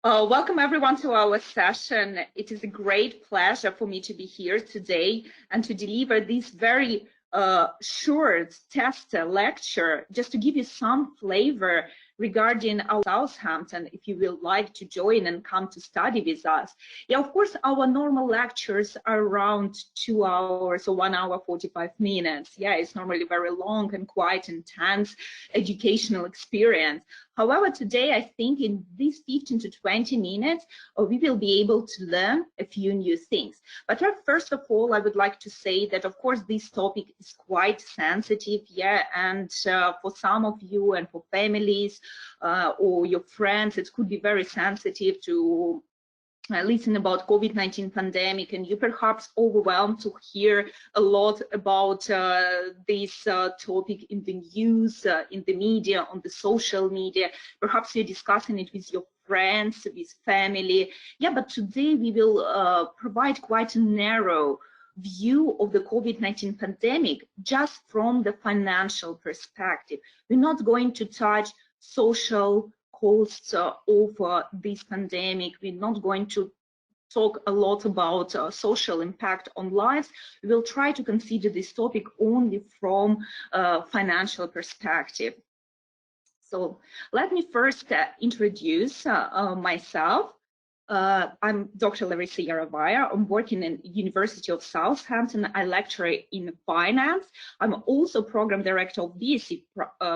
Welcome everyone to our session. It is a great pleasure for me to be here today and to deliver this very short test lecture just to give you some flavor regarding our Southampton, if you will like to join and come to study with us. Yeah, of course, our normal lectures are around 2 hours or 1 hour, 45 minutes. Yeah, it's normally very long and quite intense educational experience. However, today, I think in these 15 to 20 minutes, we will be able to learn a few new things. But first of all, I would like to say that, of course, this topic is quite sensitive, yeah, and for some of you and for families or your friends, it could be very sensitive to listen about COVID-19 pandemic, and you perhaps overwhelmed to hear a lot about this topic in the news, in the media, on the social media. Perhaps you're discussing it with your friends, with family. Yeah, but today we will provide quite a narrow view of the COVID-19 pandemic just from the financial perspective. We're not going to touch social costs of this pandemic. We're not going to talk a lot about social impact on lives. We will try to consider this topic only from a financial perspective. So let me first introduce myself. I'm Dr. Larisa Yarovaya. I'm working in University of Southampton. I lecture in finance. I'm also program director of BSc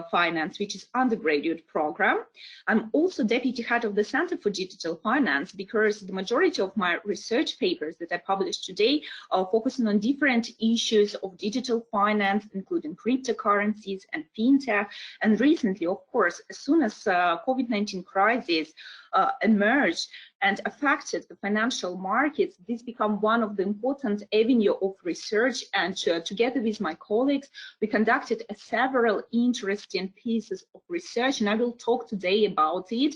Finance, which is undergraduate program. I'm also deputy head of the Center for Digital Finance because the majority of my research papers that I published today are focusing on different issues of digital finance, including cryptocurrencies and fintech. And recently, of course, as soon as COVID-19 crisis emerged and affected the financial markets, this became one of the important avenue of research. And together with my colleagues, we conducted several interesting pieces of research, and I will talk today about it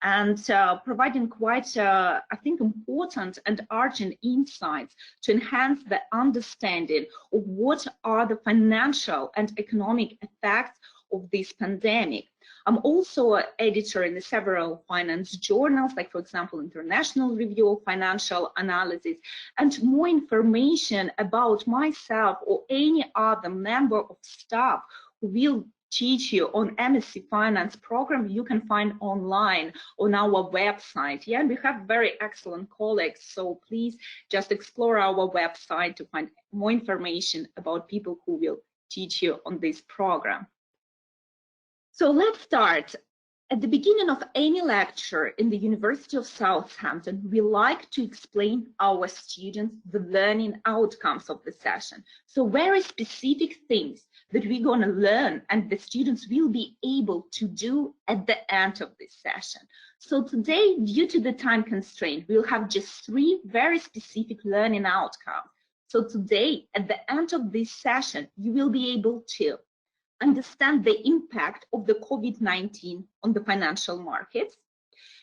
and providing quite, I think, important and urgent insights to enhance the understanding of what are the financial and economic effects of this pandemic. I'm also an editor in several finance journals, like, for example, International Review of Financial Analysis. And more information about myself or any other member of staff who will teach you on MSc Finance program, you can find online on our website. Yeah, and we have very excellent colleagues, so please just explore our website to find more information about people who will teach you on this program. So let's start. At the beginning of any lecture in the University of Southampton, we like to explain our students the learning outcomes of the session. So very specific things that we're going to learn and the students will be able to do at the end of this session. So today, due to the time constraint, we'll have just 3 very specific learning outcomes. So today, at the end of this session, you will be able to understand the impact of the COVID-19 on the financial markets.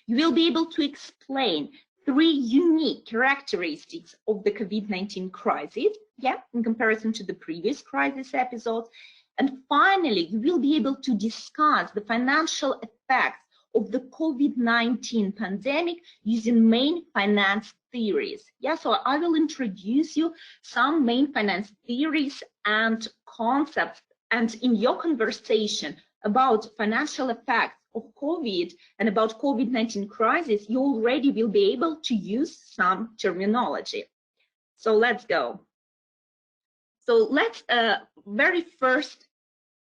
You will be able to explain 3 unique characteristics of the COVID-19 crisis, yeah, in comparison to the previous crisis episodes. And finally, you will be able to discuss the financial effects of the COVID-19 pandemic using main finance theories. Yeah, so I will introduce you some main finance theories and concepts. And in your conversation about financial effects of COVID and about COVID-19 crisis, you already will be able to use some terminology. So let's go. So let's very first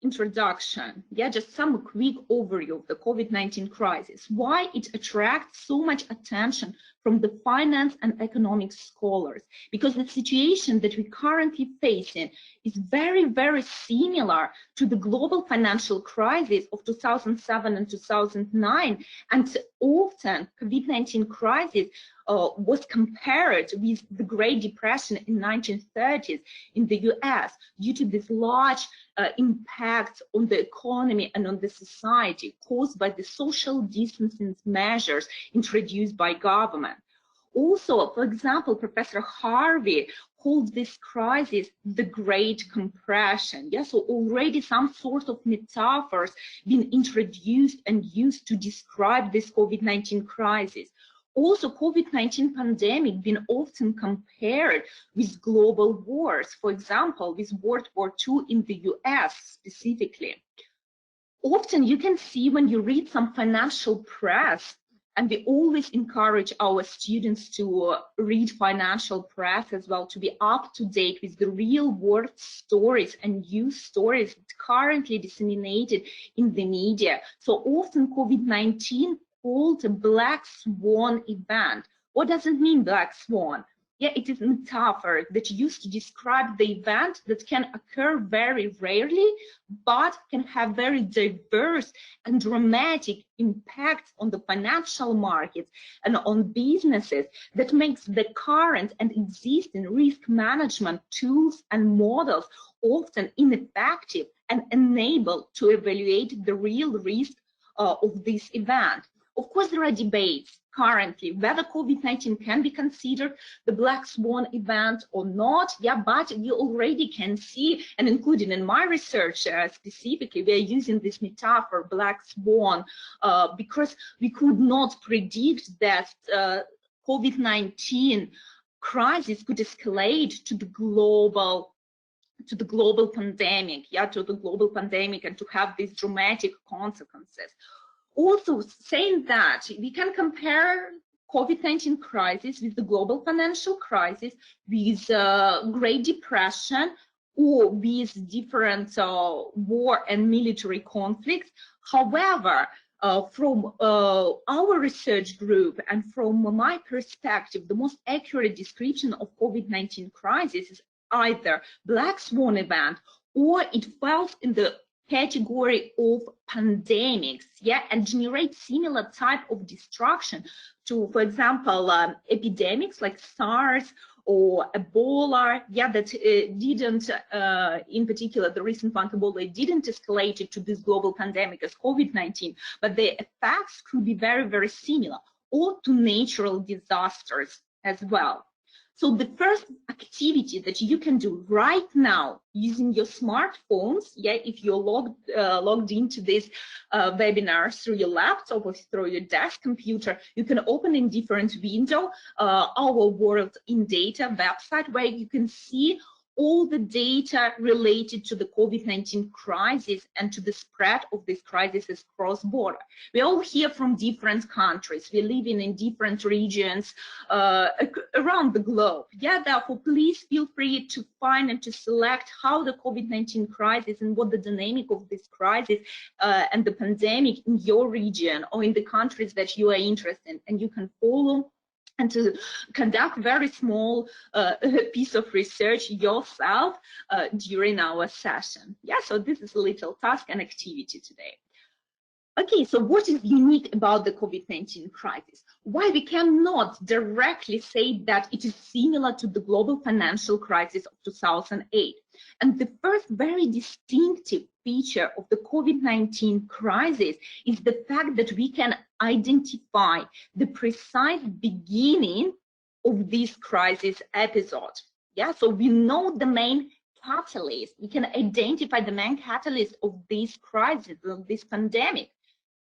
introduction, yeah, just some quick overview of the COVID-19 crisis, why it attracts so much attention from the finance and economic scholars, because the situation that we're currently facing is very, very similar to the global financial crisis of 2007 and 2009, and often COVID-19 crisis was compared with the Great Depression in 1930s in the US due to this large impact on the economy and on the society caused by the social distancing measures introduced by government. Also, for example, Professor Harvey calls this crisis the Great Compression. Yes, so already some sort of metaphors been introduced and used to describe this COVID-19 crisis. Also, COVID-19 pandemic been often compared with global wars, for example, with World War II in the US specifically. Often you can see when you read some financial press, and we always encourage our students to read financial press as well, to be up to date with the real world stories and news stories currently disseminated in the media. So often COVID-19 called a black swan event. What does it mean, black swan? Yeah, it is a metaphor that used to describe the event that can occur very rarely, but can have very diverse and dramatic impacts on the financial markets and on businesses, that makes the current and existing risk management tools and models often ineffective and unable to evaluate the real risk of this event. Of course, there are debates currently whether COVID-19 can be considered the black swan event or not. Yeah, but you already can see, and including in my research specifically, we are using this metaphor, black swan, because we could not predict that COVID-19 crisis could escalate to the global pandemic, and to have these dramatic consequences. Also, saying that we can compare COVID-19 crisis with the global financial crisis, with Great Depression, or with different war and military conflicts. However, from our research group and from my perspective, the most accurate description of COVID-19 crisis is either black swan event, or it falls in the category of pandemics, yeah, and generate similar type of destruction to, for example, epidemics like SARS or Ebola, yeah, that didn't, in particular, the recent one, Ebola, didn't escalate it to this global pandemic as COVID-19, but the effects could be very, very similar, or to natural disasters as well. So the first activity that you can do right now using your smartphones, yeah, if you're logged into this webinar through your laptop or through your desk computer, you can open in different window our World in Data website, where you can see all the data related to the COVID-19 crisis and to the spread of this crisis cross-border. We all hear from different countries. We're living in different regions around the globe. Yeah, therefore, please feel free to find and to select how the COVID-19 crisis and what the dynamic of this crisis and the pandemic in your region or in the countries that you are interested in, and you can follow and to conduct very small piece of research yourself during our session. Yeah, so this is a little task and activity today. Okay, so what is unique about the COVID-19 crisis? Why we cannot directly say that it is similar to the global financial crisis of 2008? And the first very distinctive feature of the COVID-19 crisis is the fact that we can identify the precise beginning of this crisis episode. Yeah, so we know the main catalyst. We can identify the main catalyst of this crisis, of this pandemic.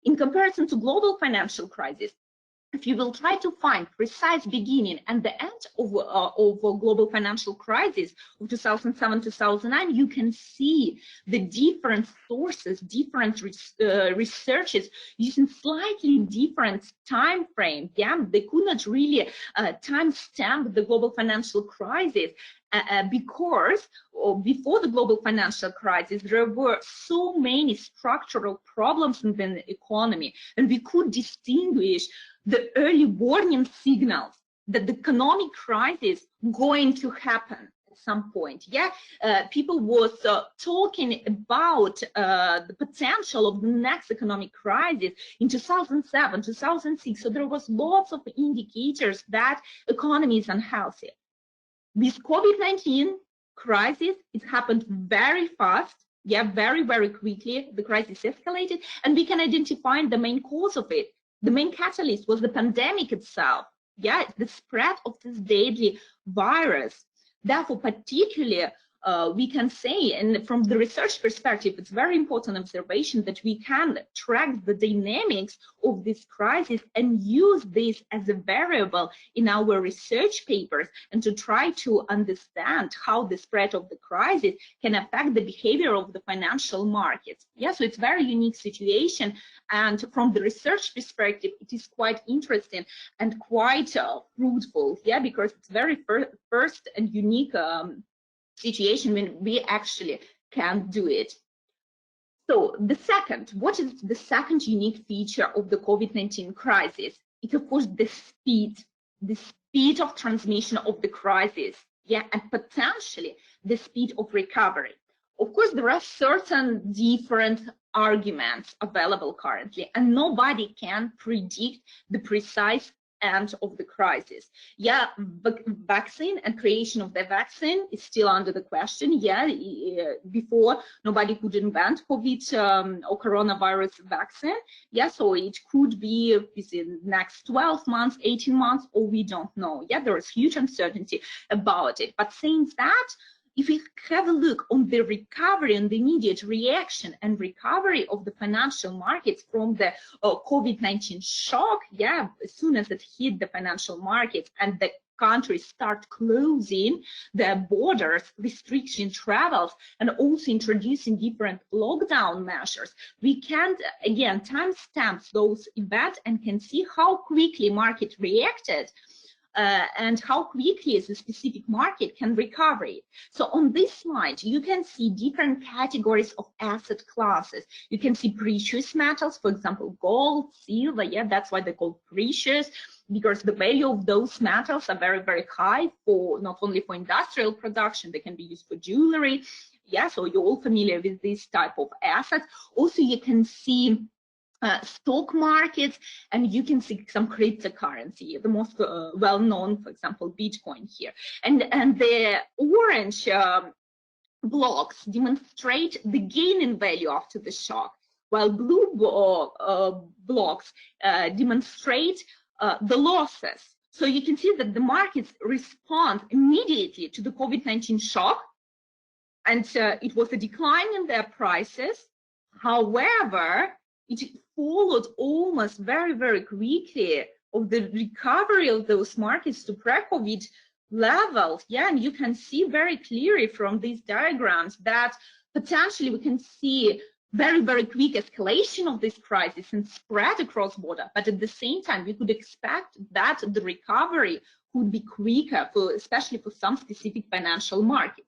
In comparison to global financial crisis, if you will try to find precise beginning and the end of a global financial crisis of 2007-2009, you can see the different sources, different researches using slightly different time frame. Yeah, they could not really timestamp the global financial crisis. Because before the global financial crisis, there were so many structural problems in the economy, and we could distinguish the early warning signals that the economic crisis going to happen at some point. Yeah, people was talking about the potential of the next economic crisis in 2007, 2006. So there was lots of indicators that economy is unhealthy. With COVID-19 crisis, it happened very fast, yeah, very, very quickly. The crisis escalated, and we can identify the main cause of it. The main catalyst was the pandemic itself, yeah, the spread of this deadly virus. Therefore, particularly we can say, and from the research perspective, it's very important observation that we can track the dynamics of this crisis and use this as a variable in our research papers, and to try to understand how the spread of the crisis can affect the behavior of the financial markets. Yeah, so it's a very unique situation, and from the research perspective, it is quite interesting and quite fruitful. Yeah, because it's very first and unique situation when we actually can do it. So what is the second unique feature of the COVID-19 crisis? It's of course the speed of transmission of the crisis, yeah, and potentially the speed of recovery. Of course, there are certain different arguments available currently, and nobody can predict the precise end of the crisis. Yeah, vaccine and creation of the vaccine is still under the question. Yeah, before nobody could invent COVID or coronavirus vaccine. Yeah, so it could be within the next 12 months, 18 months, or we don't know. Yeah, there is huge uncertainty about it. But saying that, if we have a look on the recovery and the immediate reaction and recovery of the financial markets from the COVID-19 shock, yeah, as soon as it hit the financial markets and the countries start closing their borders, restricting travels, and also introducing different lockdown measures, we can, again, timestamp those events and can see how quickly market reacted and how quickly the specific market can recover it. So on this slide, you can see different categories of asset classes. You can see precious metals, for example, gold, silver. Yeah, that's why they're called precious, because the value of those metals are very, very high for not only for industrial production, they can be used for jewelry. Yeah, so you're all familiar with this type of assets. Also, you can see stock markets, and you can see some cryptocurrency, the most well-known, for example, Bitcoin here. And the orange blocks demonstrate the gain in value after the shock, while blue blocks demonstrate the losses. So you can see that the markets respond immediately to the COVID-19 shock, and it was a decline in their prices. However, it followed almost very, very quickly of the recovery of those markets to pre-COVID levels. Yeah, and you can see very clearly from these diagrams that potentially we can see very, very quick escalation of this crisis and spread across border. But at the same time, we could expect that the recovery could be quicker, especially for some specific financial markets.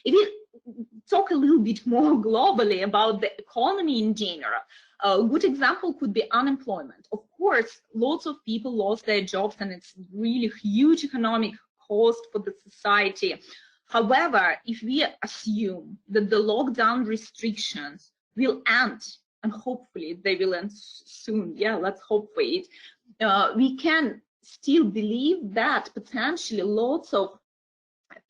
If we talk a little bit more globally about the economy in general, a good example could be unemployment. Of course, lots of people lost their jobs, and it's really huge economic cost for the society. However, if we assume that the lockdown restrictions will end, and hopefully they will end soon, yeah, let's hope for it, we can still believe that potentially lots of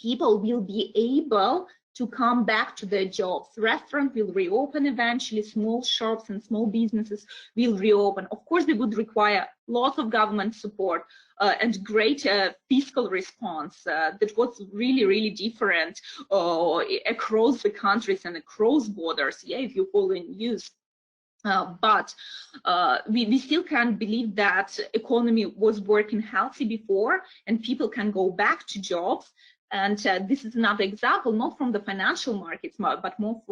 people will be able to come back to their jobs. Restaurants will reopen eventually, small shops and small businesses will reopen. Of course, they would require lots of government support and great fiscal response that was really, really different across the countries and across borders, yeah, if you follow in news. But we still can't believe that economy was working healthy before and people can go back to jobs. And this is another example, not from the financial markets, but more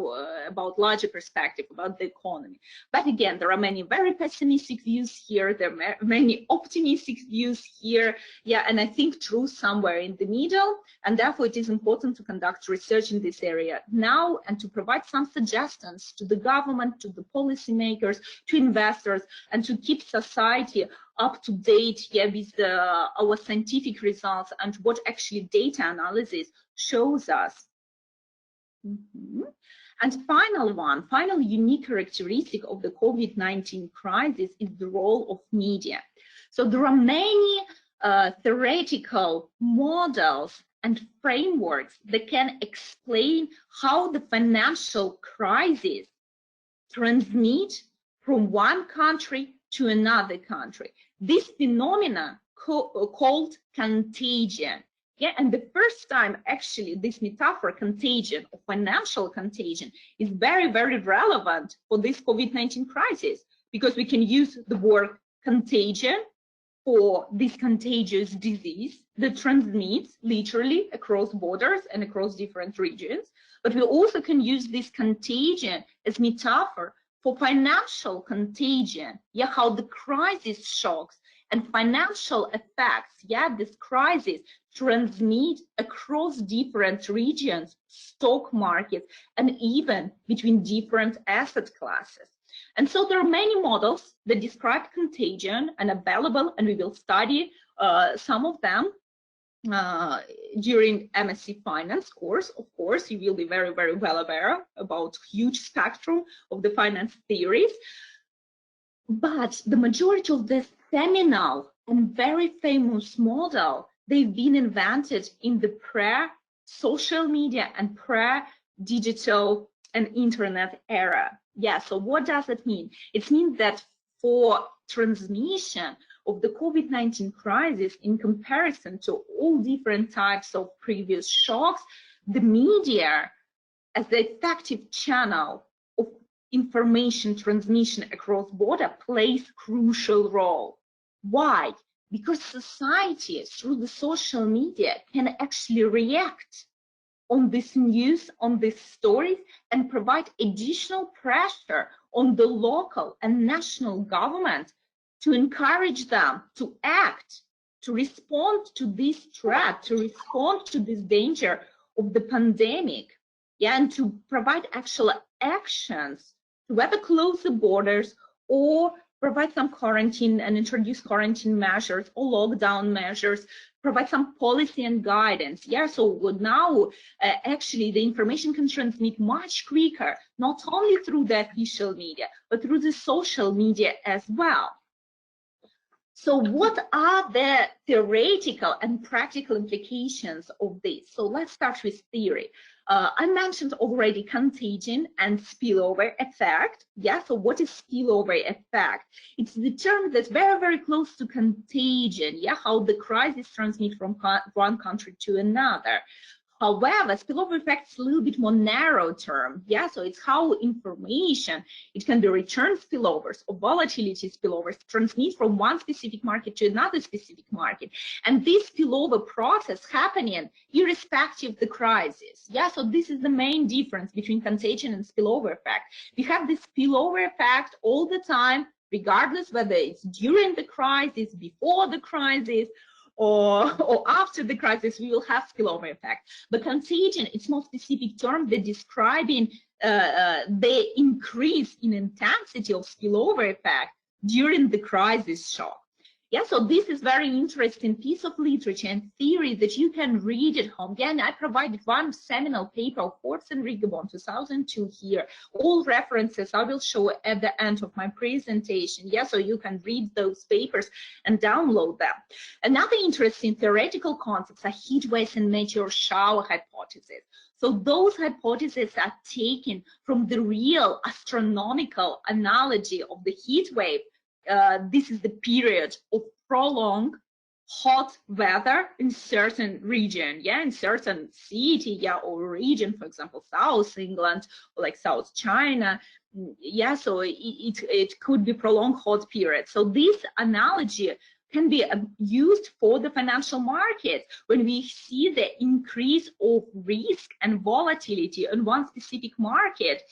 about larger perspective, about the economy. But again, there are many very pessimistic views here. There are many optimistic views here. Yeah, and I think truth somewhere in the middle. And therefore, it is important to conduct research in this area now and to provide some suggestions to the government, to the policymakers, to investors, and to keep society up to date, yeah, with our scientific results and what actually data analysis shows us. And final unique characteristic of the COVID-19 crisis is the role of media. So there are many theoretical models and frameworks that can explain how the financial crisis transmit from one country to another country. This phenomena called contagion. Yeah, and the first time actually this metaphor contagion or financial contagion is very, very relevant for this COVID-19 crisis, because we can use the word contagion for this contagious disease that transmits literally across borders and across different regions. But we also can use this contagion as metaphor for financial contagion, yeah, how the crisis shocks and financial effects, yeah, this crisis transmit across different regions, stock markets, and even between different asset classes. And so there are many models that describe contagion and available, and we will study some of them during MSc Finance course. Of course, you will be very, very well aware about huge spectrum of the finance theories. But the majority of the seminal and very famous model, they've been invented in the pre-social media and pre-digital and internet era. Yeah, so what does it mean? It means that for transmission of the COVID-19 crisis in comparison to all different types of previous shocks, the media as the effective channel of information transmission across border plays crucial role. Why? Because society through the social media can actually react on this news, on these stories, and provide additional pressure on the local and national government to encourage them to act, to respond to this threat, to respond to this danger of the pandemic, yeah, and to provide actual actions to either close the borders or provide some quarantine and introduce quarantine measures or lockdown measures, provide some policy and guidance. Yeah, so now actually the information can transmit much quicker, not only through the official media, but through the social media as well. So what are the theoretical and practical implications of this? So let's start with theory. I mentioned already contagion and spillover effect. Yeah, so what is spillover effect? It's the term that's very, very close to contagion. Yeah, how the crisis transmits from one country to another. However, spillover effect is a little bit more narrow term. Yeah, so it's how information, it can be return spillovers or volatility spillovers, transmit from one specific market to another specific market. And this spillover process happening irrespective of the crisis. Yeah, so this is the main difference between contagion and spillover effect. We have this spillover effect all the time, regardless whether it's during the crisis, before the crisis, or after the crisis, we will have spillover effect. But contagion, it's more specific term that describing the increase in intensity of spillover effect during the crisis shock. Yeah, so this is very interesting piece of literature and theory that you can read at home. Again, I provided one seminal paper of Forbes and Rigobon 2002 here. All references I will show at the end of my presentation. Yeah, so you can read those papers and download them. Another interesting theoretical concepts are heat waves and meteor shower hypothesis. So those hypotheses are taken from the real astronomical analogy of the heat wave. This is the period of prolonged hot weather in certain region, yeah, in certain city, yeah, or region, for example, South England or like South China, yeah, so it could be prolonged hot period. So this analogy can be used for the financial market when we see the increase of risk and volatility in one specific market.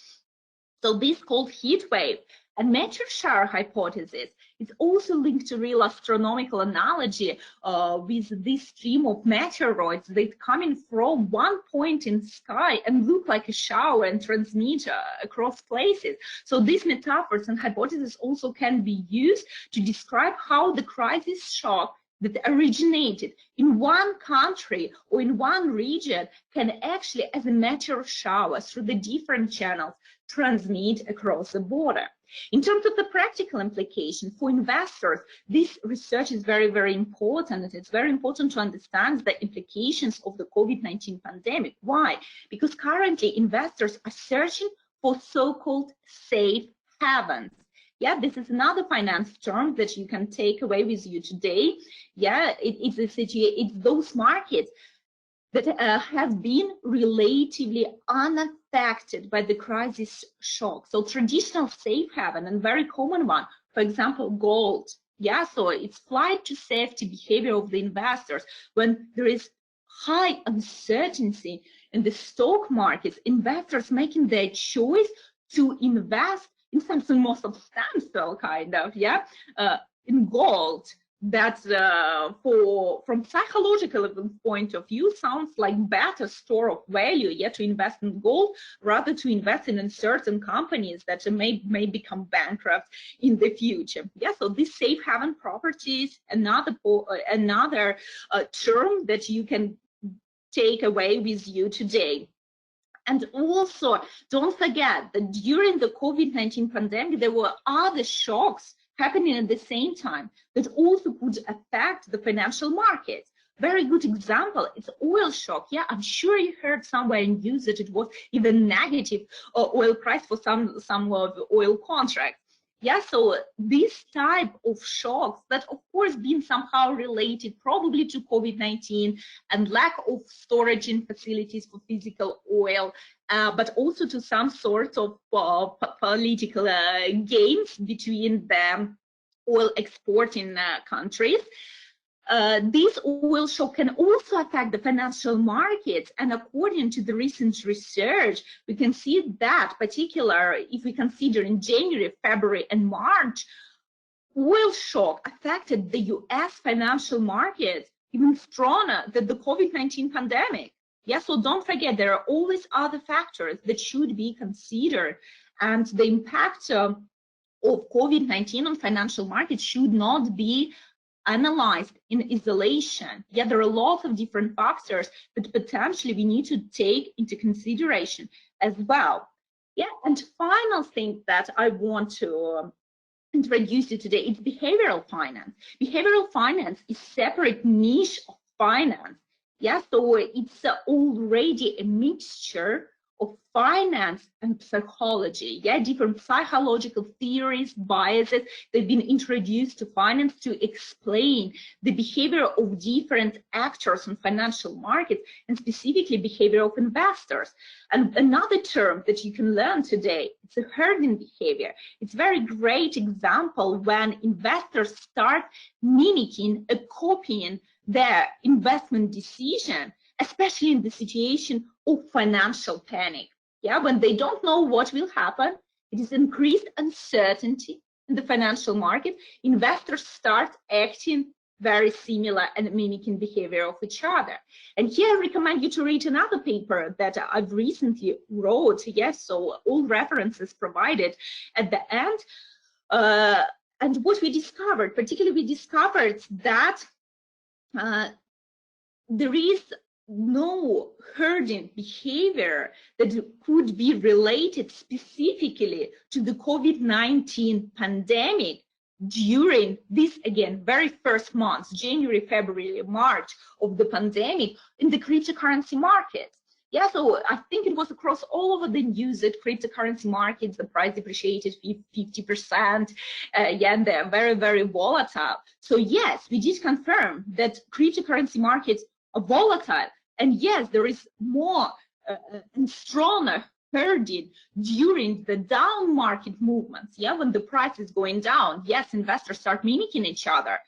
So this is called heat wave. And meteor shower hypothesis is also linked to real astronomical analogy with this stream of meteoroids that coming from one point in sky and look like a shower and transmit across places. So these metaphors and hypotheses also can be used to describe how the crisis shock that originated in one country or in one region can actually, as a meteor shower through the different channels, transmit across the border. In terms of the practical implication for investors, this research is very, very important. And it's very important to understand the implications of the COVID-19 pandemic. Why? Because currently investors are searching for so-called safe havens. Yeah, this is another finance term that you can take away with you today. Yeah, it's those markets that has been relatively unaffected by the crisis shock. So traditional safe haven and very common one, for example, gold. Yeah, so it's flight to safety behavior of the investors. When there is high uncertainty in the stock markets, investors making their choice to invest in something more substantial, kind of, yeah, in gold. That from psychological point of view sounds like better store of value, yet to invest in gold rather to invest in certain companies that may become bankrupt in the future. Yeah, so this safe haven properties, another term that you can take away with you today. And also, don't forget that during the COVID-19 pandemic, there were other shocks happening at the same time that also could affect the financial markets. Very good example, it's oil shock. Yeah, I'm sure you heard somewhere in news that it was even negative oil price for some of the oil contracts. Yeah, so this type of shocks that of course been somehow related probably to COVID-19 and lack of storage in facilities for physical oil, but also to some sort of political games between the oil exporting countries. This oil shock can also affect the financial markets, and according to the recent research, we can see that, particularly if we consider in January, February, and March, oil shock affected the US financial markets even stronger than the COVID-19 pandemic. Yeah, so don't forget, there are always other factors that should be considered, and the impact of COVID-19 on financial markets should not be analyzed in isolation. Yeah, there are a lot of different factors that potentially we need to take into consideration as well. Yeah, and final thing that I want to introduce you today is behavioral finance. Behavioral finance is separate niche of finance. Yeah, so it's already a mixture of finance and psychology. Yeah, different psychological theories, biases, they've been introduced to finance to explain the behavior of different actors in financial markets and specifically behavior of investors. And another term that you can learn today, it's a herding behavior. It's a very great example when investors start mimicking or copying their investment decision, especially in the situation of financial panic. Yeah, when they don't know what will happen, it is increased uncertainty in the financial market. Investors start acting very similar and mimicking behavior of each other. And here I recommend you to read another paper that I've recently wrote. Yes, so all references provided at the end. And what we discovered, particularly we discovered that there is no herding behavior that could be related specifically to the COVID-19 pandemic during this, again, very first months, January, February, March of the pandemic in the cryptocurrency markets. Yeah, so I think it was across all over the news that cryptocurrency markets, the price depreciated 50%, yeah, and they're very, very volatile. So yes, we did confirm that cryptocurrency markets are volatile. And yes, there is more and stronger herding during the down market movements. Yeah, when the price is going down, yes, investors start mimicking each other.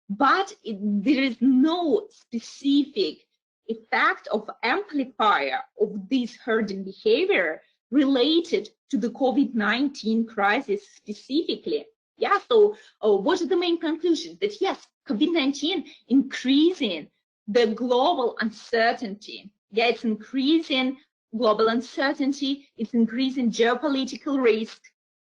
But there is no specific effect of amplifier of this herding behavior related to the COVID-19 crisis specifically. Yeah, so what is the main conclusion? That yes, COVID-19 increasing the global uncertainty. Yeah, it's increasing global uncertainty, it's increasing geopolitical risk.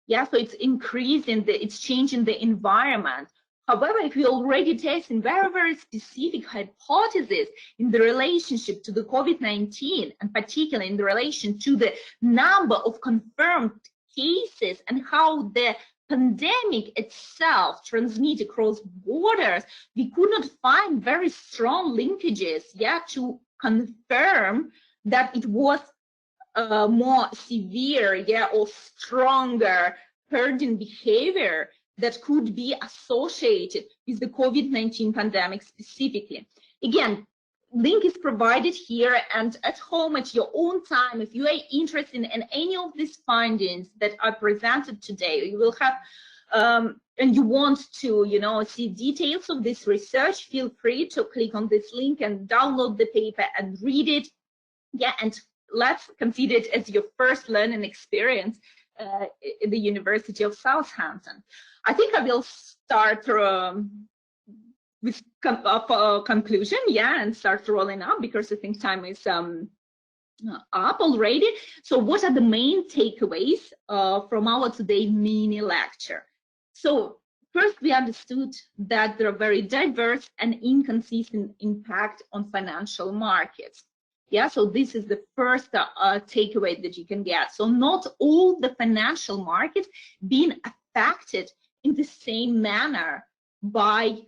Yeah, so it's increasing, it's changing the environment. However, if we already testing very, very specific hypotheses in the relationship to the COVID-19, and particularly in the relation to the number of confirmed cases and how the pandemic itself transmits across borders, we could not find very strong linkages, yeah, to confirm that it was more severe, yeah, or stronger herding behavior that could be associated with the COVID-19 pandemic specifically. Again, link is provided here, and at home at your own time, if you are interested in any of these findings that are presented today, you will have and you want to, you know, see details of this research, feel free to click on this link and download the paper and read it. Yeah, and let's consider it as your first learning experience in the University of Southampton. I think I will start with conclusion, yeah, and start rolling up, because I think time is up already. So what are the main takeaways from our today mini lecture? So first, we understood that there are very diverse and inconsistent impact on financial markets. Yeah, so this is the first takeaway that you can get. So not all the financial markets being affected in the same manner by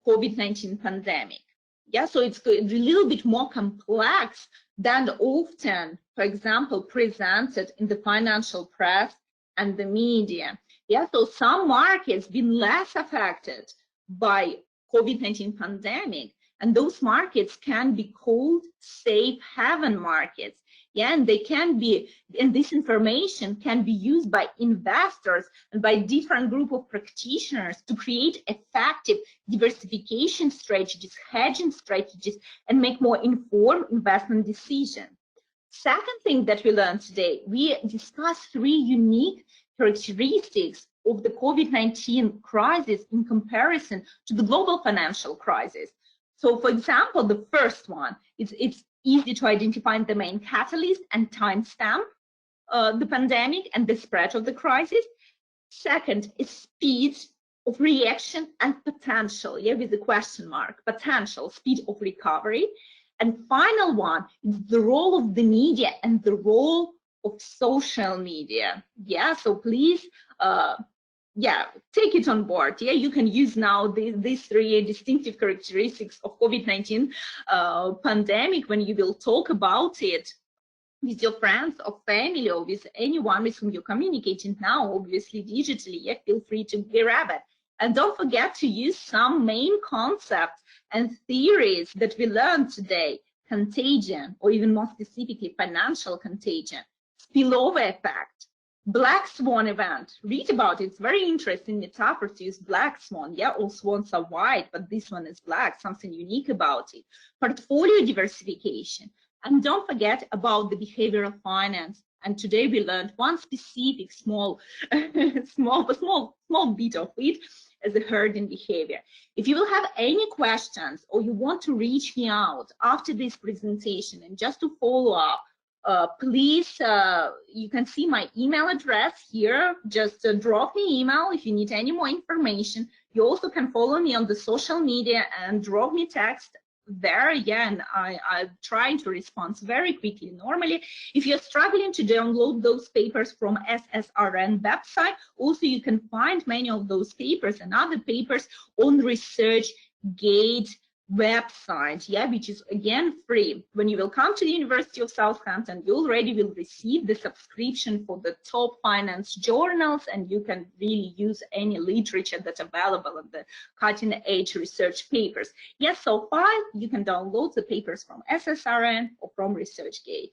COVID-19 pandemic. Yeah, so it's a little bit more complex than often, for example, presented in the financial press and the media. Yeah, so some markets been less affected by COVID-19 pandemic, and those markets can be called safe haven markets. Yeah, and they can be, and this information can be used by investors and by different group of practitioners to create effective diversification strategies, hedging strategies, and make more informed investment decisions. Second thing that we learned today, we discussed 3 unique characteristics of the COVID-19 crisis in comparison to the global financial crisis. So, for example, the first one, it's easy to identify the main catalyst and timestamp the pandemic and the spread of the crisis. Second is speed of reaction and potential, yeah, with the question mark, potential, speed of recovery. And final one is the role of the media and the role of social media. Yeah, so please, yeah, take it on board. Yeah, you can use now these 3 distinctive characteristics of COVID-19 pandemic when you will talk about it with your friends or family or with anyone with whom you're communicating now, obviously digitally. Yeah, feel free to grab it. And don't forget to use some main concepts and theories that we learned today: contagion, or even more specifically, financial contagion, spillover effect, black swan event. Read about it. It's very interesting metaphor to use black swan. Yeah, all swans are white, but this one is black, something unique about it. Portfolio diversification. And don't forget about the behavioral finance. And today we learned one specific small bit of it as a herding behavior. If you will have any questions or you want to reach me out after this presentation and just to follow up, please, you can see my email address here. Just drop me email if you need any more information. You also can follow me on the social media and drop me text there. Again, I'm trying to respond very quickly normally. If you're struggling to download those papers from SSRN website, also you can find many of those papers and other papers on ResearchGate website, yeah, which is again free. When you will come to the University of Southampton, you already will receive the subscription for the top finance journals, and you can really use any literature that's available in the cutting-edge research papers. Yes, so far you can download the papers from SSRN or from ResearchGate.